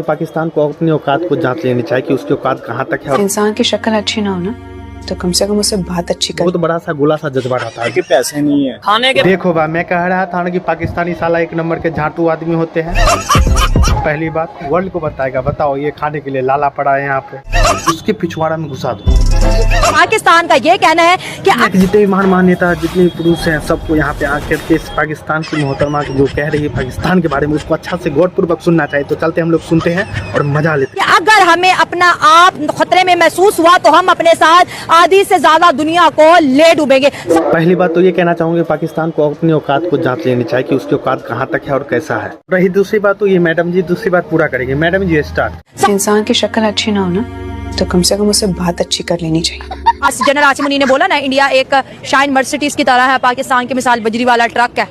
पाकिस्तान को अपनी औकात को जांच लेनी चाहिए कि उसकी औकात कहाँ तक है। इंसान की शक्ल अच्छी ना हो ना तो कम से कम उसे बात अच्छी कर। बहुत बड़ा सा गोला सा जज्बा रहता है कि पैसे नहीं है खाने के। देखो भाई मैं कह रहा था ना कि पाकिस्तानी साला एक नंबर के झाटू आदमी होते हैं। पहली बात वर्ल्ड को बताएगा, बताओ ये खाने के लिए लाला पड़ा है यहाँ पे, उसके पिछवाड़ा में घुसा दो। पाकिस्तान का ये कहना है कि जितने महान नेता जितने पुरुष हैं सबको यहाँ पे आकर के पाकिस्तान की मोहतरमा जो कह रही है पाकिस्तान के बारे में उसको अच्छा से गौरपूर्वक सुनना चाहिए। तो चलते हम लोग सुनते हैं और मजा लेते हैं। अगर हमें अपना आप खतरे में महसूस हुआ तो हम अपने साथ आधी से ज्यादा दुनिया को ले डूबेंगे। पहली बात तो ये कहना चाहूंगी पाकिस्तान को अपनी औकात को जांच लेनी चाहिए कि उसकी औकात कहाँ तक है और कैसा है। रही दूसरी बात तो ये मैडम जी दूसरी बात पूरा करेंगे। मैडम जी स्टार्ट। इंसान की शक्ल अच्छी ना हो ना तो कम से कम उसे बात अच्छी कर लेनी चाहिए। जनरल आसिम मुनी ने बोला ना, इंडिया एक शाइन मर्सिडीज की तरह है, पाकिस्तान की मिसाल बजरी वाला ट्रक है।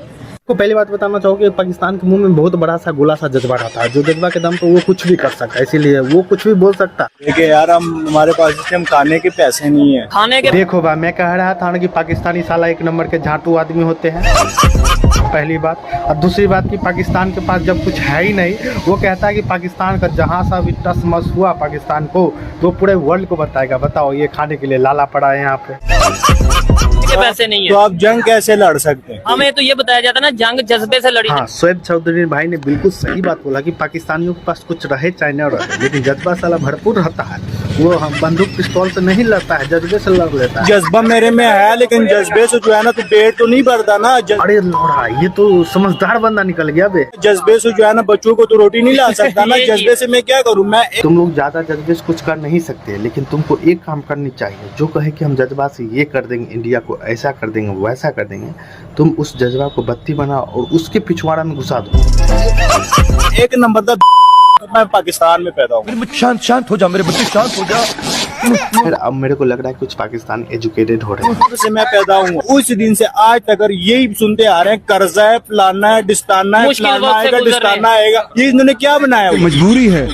को पहली बात बताना चाहूँगी पाकिस्तान के मुंह में बहुत बड़ा सा गोला सा जज्बा रहता है, जो जज्बा के दम पे वो कुछ भी कर सकता है, इसीलिए वो कुछ भी बोल सकता है। देखिए यार हमारे पास इस टाइम खाने के पैसे नहीं है खाने के। देखो भाई मैं कह रहा था ना कि पाकिस्तानी साला एक नंबर के झाटू आदमी होते हैं। पहली बात। और दूसरी बात कि पाकिस्तान के पास जब कुछ है ही नहीं, वो कहता है कि पाकिस्तान का जहाँ सा भी टस मस हुआ पाकिस्तान को तो पूरे वर्ल्ड को बताएगा, बताओ ये खाने के लिए लाला पड़ा है यहाँ पे। पैसे नहीं है तो आप जंग कैसे लड़ सकते हैं? हमें तो ये बताया जाता है ना जंग जज्बे से लड़ी। हाँ शोएब चौधरी भाई ने बिल्कुल सही बात बोला कि पाकिस्तानियों के पास कुछ रहे चाहे न रहे, लेकिन जज्बा साला भरपूर रहता है। वो हम बंदूक पिस्तौल से नहीं लड़ता है, जज्बे से लड़ लेता है। जज्बा मेरे में है लेकिन जज्बे से जो है ना तो पेट तो नहीं भरता ना। अरे लौड़ा ये तो समझदार बंदा निकल गया बे। जज्बे से जो है ना बच्चों को तो रोटी नहीं ला सकता ना। जज्बे से मैं क्या करूँ मैं। तुम लोग ज्यादा जज्बे से कुछ कर नहीं सकते, लेकिन तुमको एक काम करनी चाहिए, जो कहे कि हम जज्बा से ये कर देंगे, इंडिया को ऐसा कर देंगे वैसा कर देंगे, तुम उस जज्बा को बत्ती बनाओ और उसके पिछवाड़ा में घुसा दो। एक नंबर का मैं पाकिस्तान में पैदा हूँ। शांत हो जा मेरे बच्चे, शांत हो जा। फिर अब मेरे को लग रहा है कुछ पाकिस्तान एजुकेटेड हो रहे हैं। से मैं पैदा हूँ उस दिन से आज तक अगर यही सुनते आ रहे हैं कर्जा है, फलाना है, डिस्ताना है, फलाना आएगा, डिस्ताना आएगा, ये इन्होंने क्या बनाया? मजबूरी है।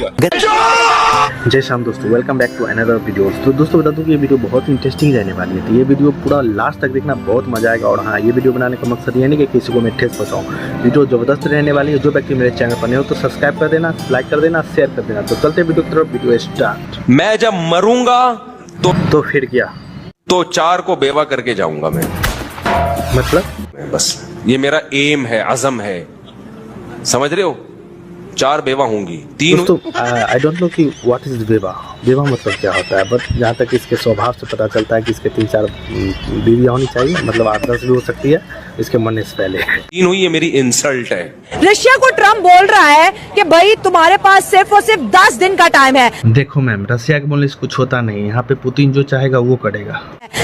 जय श्याम दोस्तों, welcome back to another video. तो दोस्तों बता दूं कि ये वीडियो बहुत इंटरेस्टिंग रहने वाली है, तो ये वीडियो पूरा लास्ट तक देखना, बहुत मजा आएगा। और हाँ, ये वीडियो बनाने का मकसद ये नहीं कि किसी को मैं ठेस पहुंचाऊं, वीडियो जबरदस्त रहने वाली है। जो व्यक्ति मेरे चैनल पर नहीं हो तो सब्सक्राइब कर देना, लाइक कर देना, शेयर कर देना। तो चलते वीडियो की तरफ, वीडियो स्टार्ट। मैं जब मरूंगा तो फिर क्या? तो 4 को बेवा करके जाऊंगा मैं। मतलब बस ये मेरा एम है, अज़म है, समझ रहे हो? 4 बेवा होंगी, 3 दोस्तों आई डोंट नो कि व्हाट इज बेवा। बेवा मतलब क्या होता है, बट जहाँ तक इसके स्वभाव से पता चलता है कि इसके 3-4 बीवियाँ होनी चाहिए, मतलब 8-10 भी हो सकती है इसके मरने से पहले। 3 हुई, ये मेरी इंसल्ट है। रशिया को ट्रम्प बोल रहा है कि भाई तुम्हारे पास सिर्फ और सिर्फ 10 दिन का टाइम है। देखो मैम, रशिया के बोलने से कुछ होता नहीं, यहाँ पे पुतिन जो चाहेगा वो करेगा।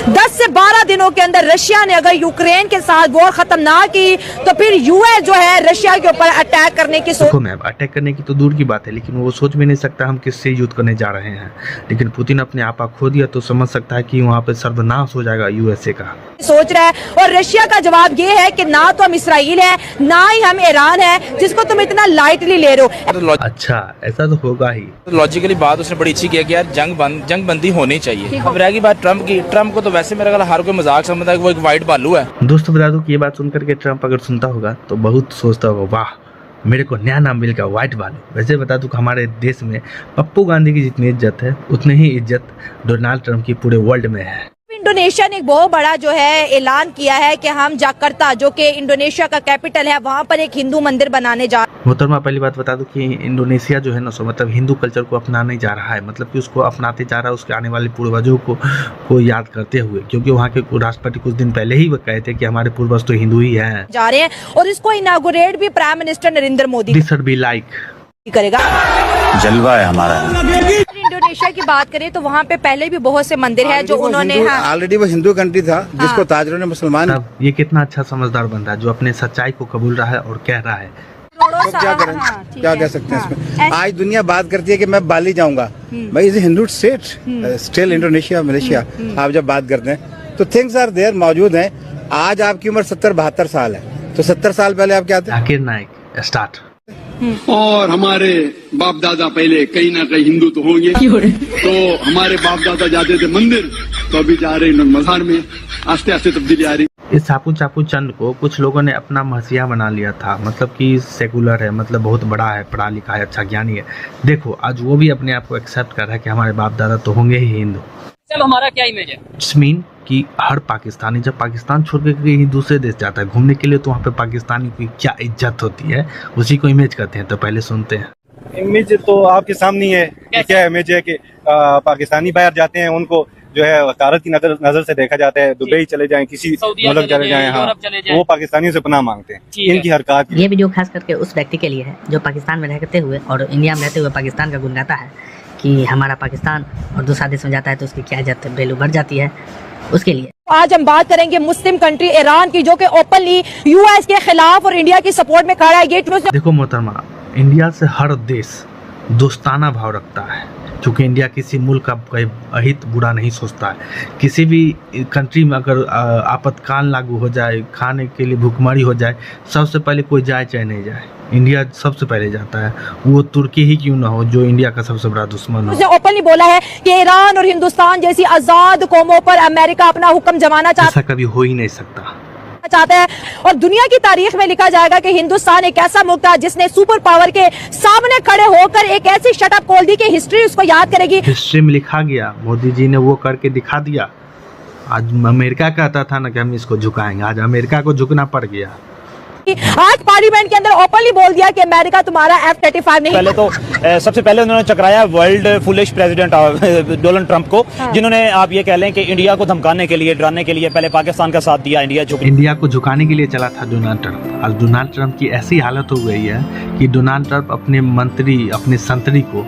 10 से 12 दिनों के अंदर रशिया ने अगर यूक्रेन के साथ वॉर खत्म ना की तो फिर यूएस जो है रशिया के ऊपर अटैक करने की देखो मैम, अटैक करने की तो दूर की बात है, लेकिन वो सोच भी नहीं सकता हम किससे युद्ध करने जा रहे हैं। लेकिन पुतिन अपने आपा खो दिया तो समझ सकता है कि वहाँ पे सर्वनाश हो जाएगा यूएसए का, सोच रहा है। और रशिया का जवाब ये है कि ना तो हम इसराइल है ना ही हम ईरान है, जिसको तुम इतना लाइटली ले रहे हो। अच्छा ऐसा तो होगा ही। लॉजिकली बात उसने बड़ी अच्छी की है कि यार जंग बंदी होनी चाहिए। अब रहेगी बात ट्रम्प की, ट्रम्प को तो वैसे मेरा ख्याल हर कोई मजाक समझता है कि वो एक वाइट बालू है। दोस्तों बता दूं कि ये बात सुनकर के ट्रम्प अगर सुनता होगा तो बहुत सोचता होगा, वाह मेरे को नया नाम मिल गया, व्हाइट बालू। वैसे बता दूं कि हमारे देश में पप्पू गांधी की जितनी इज्जत है उतनी ही इज्जत डोनाल्ड ट्रम्प की पूरे वर्ल्ड में है। इंडोनेशिया ने एक बहुत बड़ा जो है ऐलान किया है कि हम जकार्ता जो कि इंडोनेशिया का कैपिटल है वहाँ पर एक हिंदू मंदिर बनाने जा। मोहतरमा पहली बात बता दूं कि इंडोनेशिया जो है ना, सो मतलब हिंदू कल्चर को अपनाने जा रहा है, मतलब कि उसको अपनाते जा रहा है उसके आने वाले पूर्वजों को याद करते हुए, क्योंकि वहाँ के राष्ट्रपति कुछ दिन पहले ही वो कहे थे कि हमारे पूर्वज तो हिंदू ही हैं जा रहे हैं। और इसको इनागुरेट भी प्राइम मिनिस्टर नरेंद्र मोदी करेगा। जलवा है हमारा। इंडोनेशिया की बात करें तो वहाँ पे पहले भी बहुत से मंदिर है जो उन्होंने ऑलरेडी वो हिंदू कंट्री था जिसको ताजरों ने मुसलमान। ये कितना अच्छा समझदार बंदा है जो अपने सच्चाई को कबूल रहा है और कह रहा है। तो क्या करें, क्या कह सकते हैं इसमें। आज दुनिया बात करती है कि मैं बाली जाऊंगा, भाई is Hindu state still Indonesia Malaysia. आप जब बात करते हैं तो थिंग्स आर देयर, मौजूद हैं। आज आपकी उम्र 70-72 साल है, तो 70 साल पहले आप क्या थे? जाकिर नाइक स्टार्ट। और हमारे बाप दादा पहले कहीं ना कहीं हिंदू तो होंगे, तो हमारे बाप दादा जाते थे मंदिर, तो अभी जा रहे हैं मजार में, आस्ते आस्ते तब्दीली आ रही। इस चापू चापू चंद को कुछ लोगों ने अपना मसीहा बना लिया था, मतलब कि सेकुलर है, मतलब बहुत बड़ा है, पढ़ा लिखा है, अच्छा ज्ञानी है। देखो आज वो भी अपने आप को एक्सेप्ट कर रहा है कि हमारे बाप दादा तो होंगे ही हिंदू। चल हमारा क्या इमेज है? इट्स मीन कि हर पाकिस्तानी जब पाकिस्तान छोड़ के कहीं दूसरे देश जाता है घूमने के लिए तो वहाँ पे पाकिस्तानी की क्या इज्जत होती है, उसी को इमेज कहते हैं। तो पहले सुनते हैं। इमेज तो आपके सामने है कि क्या इमेज है कि पाकिस्तानी बाहर जाते हैं, उनको जो है वकालत की नजर से देखा जाता है। दुबई चले जाएं, किसी मुल्क चले जाएं, हाँ, वो पाकिस्तानियों से पनाह मांगते हैं। इनकी हरकत। ये वीडियो खास करके उस व्यक्ति के लिए है जो पाकिस्तान में रहते हुए और इंडिया में रहते हुए पाकिस्तान का गुण गाता है कि हमारा पाकिस्तान और दूसरा देश में जाता है तो उसकी क्या इज्जत वैल्यू बढ़ जाती है, उसके लिए। आज हम बात करेंगे मुस्लिम कंट्री ईरान की, जो कि ओपनली यूएस के खिलाफ और इंडिया की सपोर्ट में खड़ा है। ये देखो मोहतरमा, इंडिया से हर देश दोस्ताना भाव रखता है क्योंकि इंडिया किसी मुल्क का कोई अहित बुरा नहीं सोचता है। किसी भी कंट्री में अगर आपातकाल लागू हो जाए, खाने के लिए भूखमरी हो जाए, सबसे पहले कोई जाए चाहे नहीं जाए, इंडिया सबसे पहले जाता है। वो तुर्की ही क्यों ना हो जो इंडिया का सबसे बड़ा दुश्मन हो। उसने ओपनली बोला है कि ईरान और हिंदुस्तान जैसी आजाद कौमों पर अमेरिका अपना हुक्म जमाना ऐसा कभी हो ही नहीं सकता चाहता है और दुनिया की तारीख में लिखा जाएगा कि हिंदुस्तान एक ऐसा मुल्क था जिसने सुपर पावर के सामने खड़े होकर एक ऐसी शटअप खोल दी कि हिस्ट्री उसको याद करेगी। हिस्ट्री में लिखा गया, मोदी जी ने वो करके दिखा दिया। आज अमेरिका कहता था ना कि हम इसको झुकाएंगे, आज अमेरिका को झुकना पड़ गया। आज पार्लियामेंट के अंदर ओपनली बोल दिया कि अमेरिका तुम्हारा F-35 नहीं। पहले तो सबसे पहले उन्होंने चकराया world foolish president Donald Trump को, जिन्होंने आप ये कह लें कि इंडिया को धमकाने के लिए, डराने के लिए पहले पाकिस्तान का साथ दिया। इंडिया को झुकाने के लिए चला था डोनाल्ड ट्रंप। आज डोनाल्ड ट्रंप की ऐसी हालत हो गई है कि डोनाल्ड ट्रंप अपने मंत्री, अपने संतरी को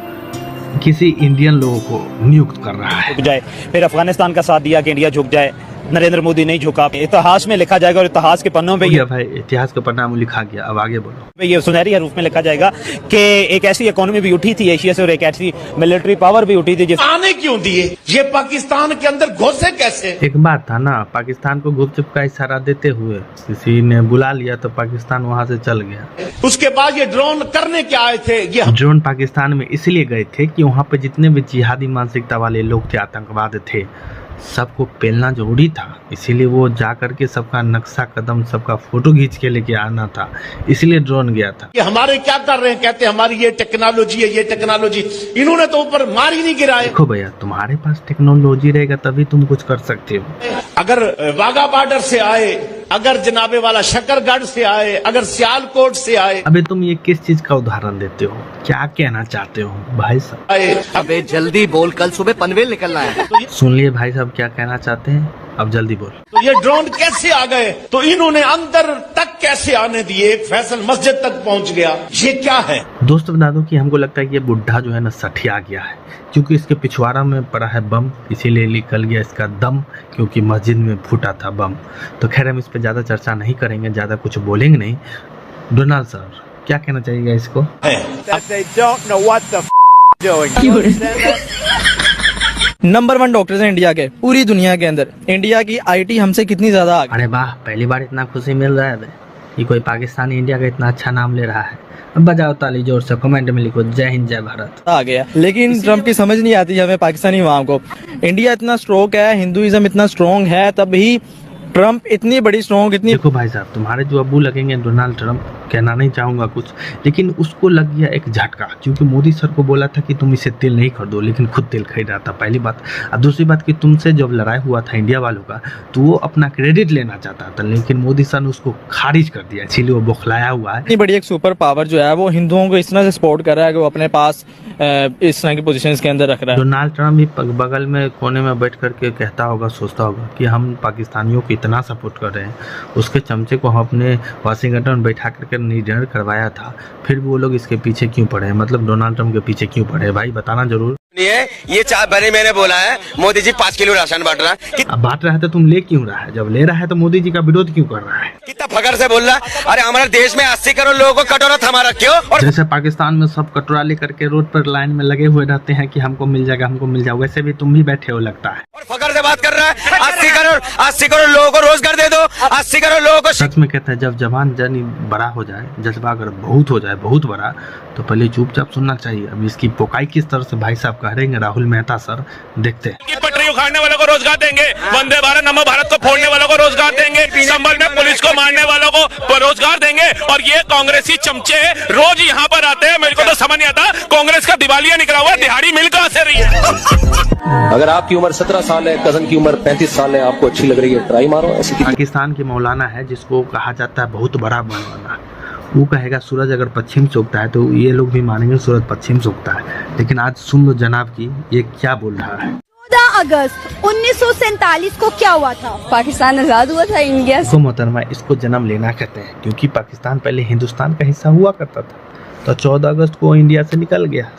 किसी इंडियन लोगों को नियुक्त कर रहा है। झुक जाए, फिर अफगानिस्तान का साथ दिया कि इंडिया झुक जाए। नरेंद्र मोदी नहीं झुका। इतिहास में लिखा जाएगा और इतिहास के पन्नों पे ये भाई इतिहास के पन्ना में लिखा गया। अब आगे बोलो। ये सुनहरी हरूफ में लिखा जाएगा कि एक ऐसी इकोनॉमी भी उठी थी एशिया से और एक ऐसी मिलिट्री पावर भी उठी थी जिस आने क्यों दिए, ये पाकिस्तान के अंदर घुसे कैसे। एक बात था ना, पाकिस्तान को गुपचुप का इशारा देते हुए किसी ने बुला लिया तो पाकिस्तान वहाँ से चल गया। उसके बाद ये ड्रोन करने क्या आए थे? ये ड्रोन पाकिस्तान में इसलिए गए थे कि वहाँ पे जितने भी जिहादी मानसिकता वाले लोग थे, आतंकवाद थे, सबको पेलना जरूरी था। इसीलिए वो जा करके सबका नक्शा कदम, सबका फोटो खींच के लेके आना था, इसलिए ड्रोन गया था। ये हमारे क्या कर रहे हैं, कहते हैं हमारी ये टेक्नोलॉजी है, ये टेक्नोलॉजी। इन्होंने तो ऊपर मार ही नहीं गिराए। देखो भैया, तुम्हारे पास टेक्नोलॉजी रहेगा तभी तुम कुछ कर सकते हो। अगर वाघा बॉर्डर से आए, अगर जनाबे वाला शकरगढ़ से आए, अगर सियालकोट से आए। अबे तुम ये किस चीज का उदाहरण देते हो, क्या कहना चाहते हो भाई साहब? अबे जल्दी बोल, कल सुबह पनवेल निकलना है। सुन लिए भाई साहब क्या कहना चाहते हैं, अब जल्दी बोल। तो ये ड्रोन कैसे आ गए, तो इन्होंने अंदर तक कैसे आने दिए, एक फैसल मस्जिद तक पहुंच गया, ये क्या है? दोस्त बता दो कि हमको लगता है कि ये बुढ़ा जो है ना सठिया गया है, क्योंकि इसके पिछवाड़ा में पड़ा है बम, इसीलिए निकल गया इसका दम, क्योंकि मस्जिद में फूटा था बम। तो खैर हम इस पे ज्यादा चर्चा नहीं करेंगे, ज्यादा कुछ बोलेंगे नहीं। डोनाल्ड सर क्या कहना चाहिएगा इसको? नंबर 1 डॉक्टर्स हैं इंडिया के, पूरी दुनिया के अंदर। इंडिया की आईटी हमसे कितनी ज्यादा आगे। अरे वाह, पहली बार इतना खुशी मिल रहा है कि कोई पाकिस्तानी इंडिया का इतना अच्छा नाम ले रहा है। अब बजाओ ताली जोर से, कमेंट में लिखो जय हिंद जय भारत। आ गया, लेकिन ट्रम्प की समझ नहीं आती हमें पाकिस्तानी अवाम को। इंडिया इतना स्ट्रॉन्ग है, हिंदुइज्म इतना स्ट्रॉन्ग है, तभी ट्रम्प इतनी बड़ी स्ट्रॉन्ग, इतनी। देखो भाई साहब, तुम्हारे जो अब्बू लगेंगे डोनाल्ड ट्रम्प, कहना नहीं चाहूंगा कुछ, लेकिन उसको लग गया एक झटका, क्योंकि मोदी सर को बोला था कि तुम इसे तेल नहीं खरीदो, लेकिन खुद तेल खरीद रहा था, पहली बात। और दूसरी बात कि तुमसे जब लड़ाई हुआ था इंडिया वालों का, तो वो अपना क्रेडिट लेना चाहता था, लेकिन मोदी सर ने उसको खारिज कर दिया, इसीलिए वो बौखलाया हुआ है। इतनी बड़ी एक सुपर पावर जो है वो हिंदुओं को इस तरह से सपोर्ट कर रहा है कि वो अपने पास इस तरह की पोजीशन के अंदर रख रहा है। डोनाल्ड ट्रम्प भी बगल में कोने में बैठ करके कहता होगा, सोचता होगा कि हम पाकिस्तानियों को इतना सपोर्ट कर रहे हैं, उसके चमचे को हम अपने वाशिंगटन में बैठा करके निडर करवाया था, फिर भी वो लोग इसके पीछे क्यों पड़े हैं, मतलब डोनाल्ड ट्रम्प के पीछे क्यों पड़े हैं? भाई बताना जरूर। ये 4 बने मैंने बोला है, मोदी जी 5 किलो राशन बांट रहा है। अब बांट रहा है तो तुम ले क्यों रहा है? जब ले रहा है तो मोदी जी का विरोध क्यों कर रहा है? कितना फखर से बोल रहा है। अरे हमारे देश में 80 करोड़ लोगों को कटोरा थमा रखे हो। और जैसे पाकिस्तान में सब कटोरा लेकर के रोड पर लाइन में लगे हुए रहते हैं कि हमको मिल जाएगा, हमको मिल जाएगा, वैसे भी तुम भी बैठे हो लगता है। और फखर से बात कर रहा है। 80 करोड़ लोगों को रोजगार दे दो, 80 करोड़ लोगों को। सच में कहता है, जब जवान जनी बड़ा हो जाए, जज्बा अगर बहुत हो जाए, बहुत बड़ा, तो पहले चुपचाप सुनना चाहिए। अब इसकी पोकाई किस तरह से भाई साहब कह रहे हैं राहुल मेहता सर, देखते हैं। गाड़ी उखाड़ने वालों को रोजगार देंगे, वंदे भारत नमो भारत को फोड़ने वालों को रोजगार देंगे, संभल में पुलिस को मारने वालों को रोजगार देंगे। और ये कांग्रेसी चमचे रोज यहाँ पर आते हैं। मेरे को तो समझ नहीं आता कांग्रेस का दिवालिया निकला हुआ, दिहाड़ी मिल कहां से रही है। अगर आपकी उम्र 17 साल है, कजन की उम्र 35 साल है, आपको अच्छी लग रही है, ट्राई मारो। ऐसी पाकिस्तान के मौलाना है जिसको कहा जाता है बहुत बड़ा मौलाना, वो कहेगा सूरज अगर पश्चिम से उगता है तो ये लोग भी मानेंगे सूरज पश्चिम से उगता है। लेकिन आज सुन लो जनाब की ये क्या बोल रहा है। 14 अगस्त 1947 को क्या हुआ था? पाकिस्तान आजाद हुआ था इंडिया से। तो मोहतरमा इसको जन्म लेना कहते हैं, क्योंकि पाकिस्तान पहले हिंदुस्तान का हिस्सा हुआ करता था, तो 14 अगस्त को इंडिया से निकल गया।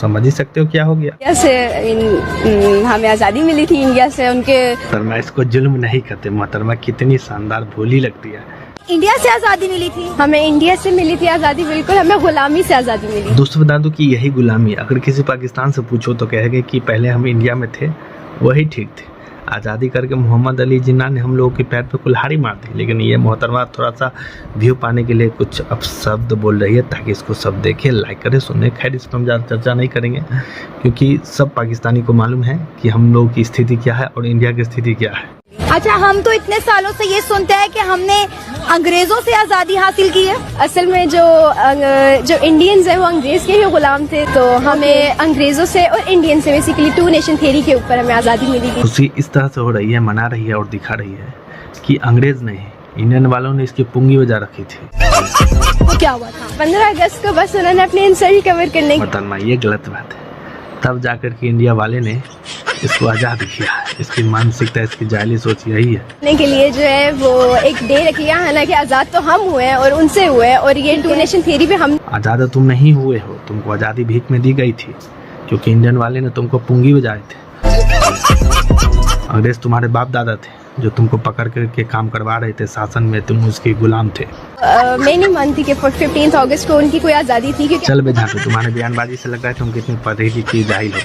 समझ ही सकते हो क्या हो गया। इंडिया से हमें आजादी मिली थी, इंडिया से उनके। मोहतरमा इसको जुल्म नहीं कहते। मोहतरमा कितनी शानदार बोली लगती है। इंडिया से आजादी मिली थी, हमें इंडिया से मिली थी आजादी, बिल्कुल हमें गुलामी से आजादी मिली। दोस्तों बता दूं कि यही गुलामी, अगर किसी पाकिस्तान से पूछो तो कहेंगे कि पहले हम इंडिया में थे वही ठीक थे। आज़ादी करके मोहम्मद अली जिन्ना ने हम लोगों के पैर पे कुल्हाड़ी मार दी। लेकिन ये मोहतरमा थोड़ा सा व्यू पाने के लिए कुछ अपशब्द बोल रही है, ताकि इसको सब देखें, लाइक करें, सुने। खैर इस पर हम ज़्यादा चर्चा नहीं करेंगे, क्योंकि सब पाकिस्तानी को मालूम है कि हम लोगों की स्थिति क्या है और इंडिया की स्थिति क्या है। अच्छा, हम तो इतने सालों से ये सुनते हैं कि हमने अंग्रेजों से आजादी हासिल की है। असल में जो इंडियंस है वो अंग्रेज के ही गुलाम थे, तो हमें अंग्रेजों से और इंडियन से बेसिकली 2 नेशन थ्योरी के ऊपर हमें आजादी मिली थी। खुशी इस तरह से हो रही है, मना रही है और दिखा रही है कि अंग्रेज नहीं, इंडियन वालों ने इसकी पुंगी बजा रखी थी। तो क्या हुआ था 15 अगस्त को? बस उन्होंने अपने इंसल्ट कवर करने की। ये गलत बात है। तब जाकर के इंडिया वाले ने इसको आज़ाद किया। इसकी मानसिकता, इसकी जायली सोच यही है। के लिए जो है वो एक डे रख लिया, हालांकि आजाद तो हम हुए हैं और उनसे हुए हैं, और ये 2 नेशन थ्योरी पे हम आज़ाद तुम नहीं हुए हो, तुमको आज़ादी भीख में दी गई थी, क्योंकि इंडियन वाले ने तुमको पुंगी बजाए थे। अंग्रेज तुम्हारे बाप दादा थे जो तुमको पकड़ करके काम करवा रहे थे शासन में, तुम उसके गुलाम थे। मैं नहीं मानती कि 15 अगस्त को उनकी कोई आज़ादी थी। चल बे झाँके, तुम्हारे बयानबाजी से लग रहा है तुम कितनी पढ़ी लिखी जाहिल हो।